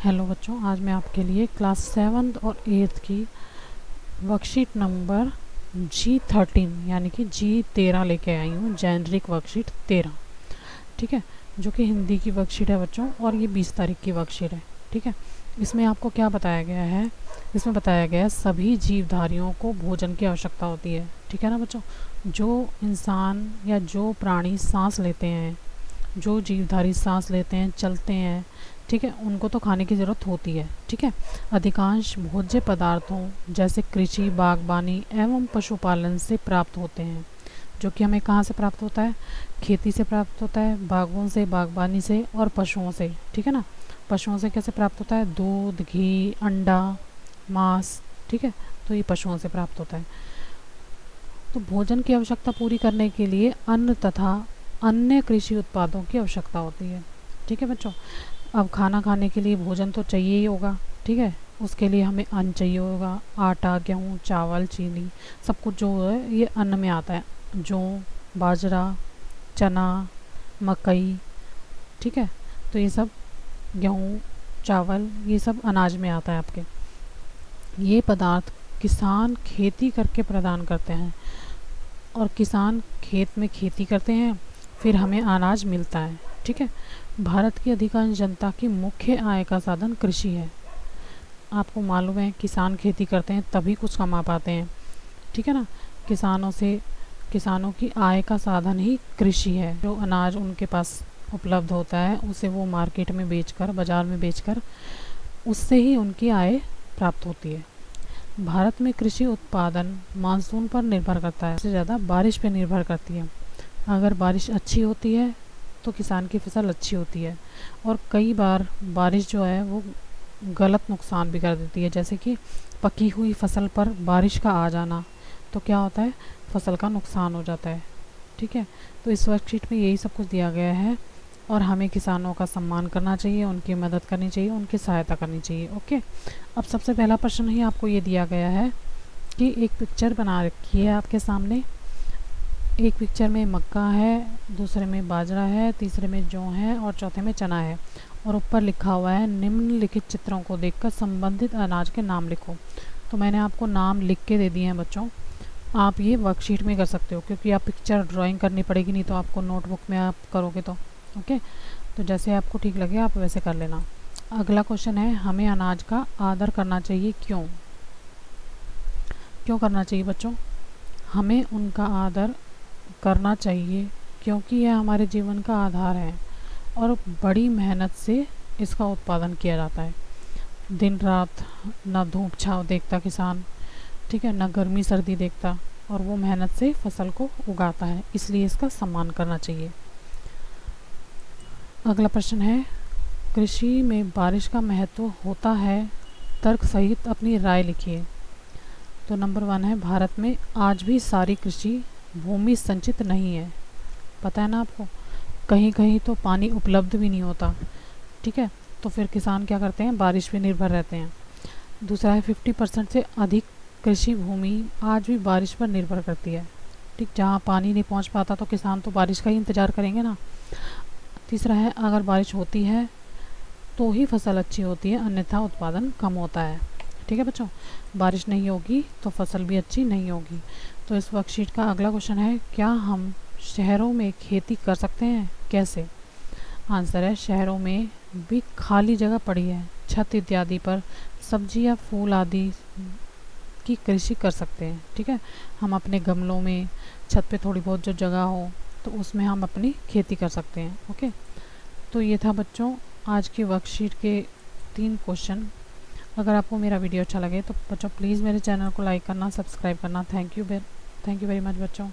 Hello बच्चों, आज मैं आपके लिए क्लास 7th और 8th की वर्कशीट नंबर G13 यानी कि G13 लेके आई हूँ। जेनरिक वर्कशीट 13, ठीक है, जो कि हिंदी की वर्कशीट है बच्चों, और ये 20 तारीख की वर्कशीट है। ठीक है, इसमें आपको क्या बताया गया है? इसमें बताया गया है सभी जीवधारियों को भोजन की आवश्यकता होती है। ठीक है ना बच्चों, जो इंसान या जो प्राणी सांस लेते हैं, जो जीवधारी सांस लेते हैं, चलते हैं, ठीक है, उनको तो खाने की ज़रूरत होती है। ठीक है, अधिकांश भोज्य पदार्थों जैसे कृषि, बागवानी एवं पशुपालन से प्राप्त होते हैं, जो कि हमें कहाँ से प्राप्त होता है? खेती से प्राप्त होता है, बागों से, बागवानी से और पशुओं से। ठीक है ना, पशुओं से कैसे प्राप्त होता है? दूध, घी, अंडा, मांस। ठीक है, तो ये पशुओं से प्राप्त होता है। तो भोजन की आवश्यकता पूरी करने के लिए अन्न तथा अन्य कृषि उत्पादों की आवश्यकता होती है। ठीक है बच्चों, अब खाना खाने के लिए भोजन तो चाहिए ही होगा। ठीक है, उसके लिए हमें अन्न चाहिए होगा। आटा, गेहूँ, चावल, चीनी, सब कुछ जो है ये अन्न में आता है। जौ, बाजरा, चना, मकई, ठीक है, तो ये सब गेहूँ, चावल, ये सब अनाज में आता है आपके। ये पदार्थ किसान खेती करके प्रदान करते हैं, और किसान खेत में खेती करते हैं, फिर हमें अनाज मिलता है। ठीक है, भारत की अधिकांश जनता की मुख्य आय का साधन कृषि है। आपको मालूम है, किसान खेती करते हैं तभी कुछ कमा पाते हैं। ठीक है ना, किसानों की आय का साधन ही कृषि है। जो अनाज उनके पास उपलब्ध होता है उसे वो मार्केट में बेचकर, बाज़ार में बेचकर, उससे ही उनकी आय प्राप्त होती है। भारत में कृषि उत्पादन मानसून पर निर्भर करता है, सबसे ज़्यादा बारिश पर निर्भर करती है। अगर बारिश अच्छी होती है तो किसान की फसल अच्छी होती है, और कई बार बारिश जो है वो गलत नुकसान भी कर देती है। जैसे कि पकी हुई फसल पर बारिश का आ जाना, तो क्या होता है? फसल का नुकसान हो जाता है। ठीक है, तो इस वर्कशीट में यही सब कुछ दिया गया है, और हमें किसानों का सम्मान करना चाहिए, उनकी मदद करनी चाहिए, उनकी सहायता करनी चाहिए। ओके, अब सबसे पहला प्रश्न ही आपको ये दिया गया है कि एक पिक्चर बना रखी है आपके सामने। एक पिक्चर में मक्का है, दूसरे में बाजरा है, तीसरे में जौ है और चौथे में चना है, और ऊपर लिखा हुआ है निम्नलिखित चित्रों को देखकर संबंधित अनाज के नाम लिखो। तो मैंने आपको नाम लिख के दे दिए हैं बच्चों, आप ये वर्कशीट में कर सकते हो, क्योंकि आप पिक्चर ड्राइंग करनी पड़ेगी, नहीं तो आपको नोटबुक में आप करोगे तो। ओके, तो जैसे आपको ठीक लगे आप वैसे कर लेना। अगला क्वेश्चन है, हमें अनाज का आदर करना चाहिए, क्यों? क्यों करना चाहिए बच्चों? हमें उनका आदर करना चाहिए क्योंकि यह हमारे जीवन का आधार है, और बड़ी मेहनत से इसका उत्पादन किया जाता है। दिन रात ना धूप छाँव देखता किसान, ठीक है, ना गर्मी सर्दी देखता, और वो मेहनत से फसल को उगाता है, इसलिए इसका सम्मान करना चाहिए। अगला प्रश्न है, कृषि में बारिश का महत्व होता है, तर्क सहित अपनी राय लिखिए। तो नंबर 1 है, भारत में आज भी सारी कृषि भूमि संचित नहीं है। पता है ना आपको, कहीं कहीं तो पानी उपलब्ध भी नहीं होता। ठीक है, तो फिर किसान क्या करते हैं? बारिश पे निर्भर रहते हैं। दूसरा है, 50% से अधिक कृषि भूमि आज भी बारिश पर निर्भर करती है। ठीक, जहाँ पानी नहीं पहुँच पाता तो किसान तो बारिश का ही इंतज़ार करेंगे ना। तीसरा है, अगर बारिश होती है तो ही फसल अच्छी होती है, अन्यथा उत्पादन कम होता है। ठीक है बच्चों, बारिश नहीं होगी तो फसल भी अच्छी नहीं होगी। तो इस वर्कशीट का अगला क्वेश्चन है, क्या हम शहरों में खेती कर सकते हैं? कैसे? आंसर है, शहरों में भी खाली जगह पड़ी है, छत इत्यादि पर सब्जी या फूल आदि की कृषि कर सकते हैं। ठीक है, हम अपने गमलों में, छत पे थोड़ी बहुत जो जगह हो तो उसमें हम अपनी खेती कर सकते हैं। ओके, तो ये था बच्चों आज की वर्कशीट के 3 क्वेश्चन। अगर आपको मेरा वीडियो अच्छा लगे तो बच्चों प्लीज़ मेरे चैनल को लाइक करना, सब्सक्राइब करना। थैंक यू वेरी मच बच्चों।